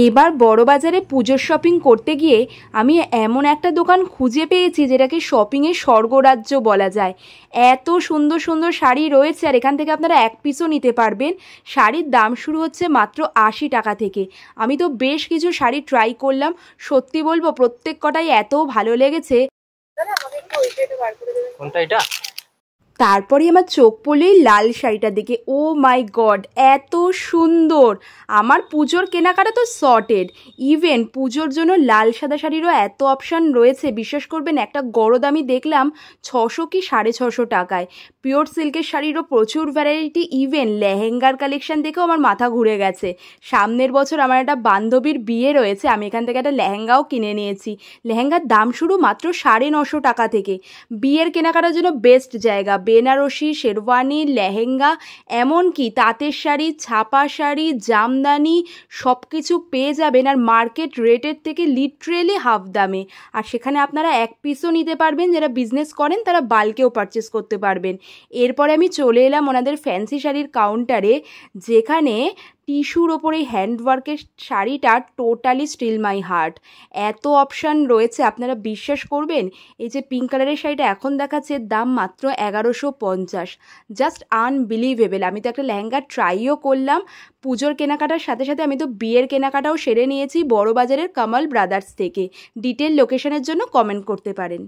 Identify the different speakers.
Speaker 1: এবার বড়বাজারে পুজোর শপিং করতে গিয়ে আমি এমন একটা দোকান খুঁজে পেয়েছি যেটাকে শপিংয়ের স্বর্গরাজ্য বলা যায়। এত সুন্দর সুন্দর শাড়ি রয়েছে আর এখান থেকে আপনারা এক পিসও নিতে পারবেন। শাড়ির দাম শুরু হচ্ছে মাত্র 80 টাকা থেকে। আমি তো বেশ কিছু শাড়ি ট্রাই করলাম, সত্যি বলবো প্রত্যেক কটাই এত ভালো লেগেছে।
Speaker 2: কোনটা এটা?
Speaker 1: তারপরে আমার চোখ পড়লেই লাল শাড়িটা দেখে, ও মাই গড এত সুন্দর। আমার পুজোর কেনাকাটা তো সর্টেড, ইভেন পুজোর জন্য লাল সাদা শাড়িরও এত অপশান রয়েছে, বিশ্বাস করবেন একটা গরদ আমি দেখলাম 600 কি 650 টাকায়। পিওর সিল্কের শাড়িরও প্রচুর ভ্যারাইটি, ইভেন লেহেঙ্গার কালেকশন দেখেও আমার মাথা ঘুরে গেছে। সামনের বছর আমার একটা বান্ধবীর বিয়ে রয়েছে, আমি এখান থেকে একটা লেহেঙ্গাও কিনে নিয়েছি। লেহেঙ্গার দাম শুরু মাত্র 950 টাকা থেকে। বিয়ের কেনাকাটার জন্য বেস্ট জায়গা। বেনারসি, শেরওয়ানি, লেহেঙ্গা, এমনকি তাঁতের শাড়ি, ছাপা শাড়ি, জামদানি সব কিছু পেয়ে যাবেন আর মার্কেট রেটের থেকে লিটারেলি হাফ দামে। আর সেখানে আপনারা এক পিসও নিতে পারবেন, যারা বিজনেস করেন তারা বাল্কেও পারচেস করতে পারবেন। এরপরে আমি চলে এলাম ওনাদের ফ্যান্সি শাড়ির কাউন্টারে, যেখানে টিস্যুর ওপরে হ্যান্ডওয়ার্কের শাড়িটা টোটালি স্টিল মাই হার্ট। এত অপশান রয়েছে আপনারা বিশ্বাস করবেন। এই যে পিঙ্ক কালারের শাড়িটা এখন দেখাচ্ছে, দাম মাত্র 1150। Just unbelievable. আমি তো একটা লেহেঙ্গা ট্রাইও করলাম। পুজোর কেনাকাটার সাথে সাথে আমি তো বিয়ের কেনাকাটাও সেরে নিয়েছি বড়বাজারের কামাল ব্রাদার্স থেকে। ডিটেল লোকেশনের জন্য কমেন্ট করতে পারেন।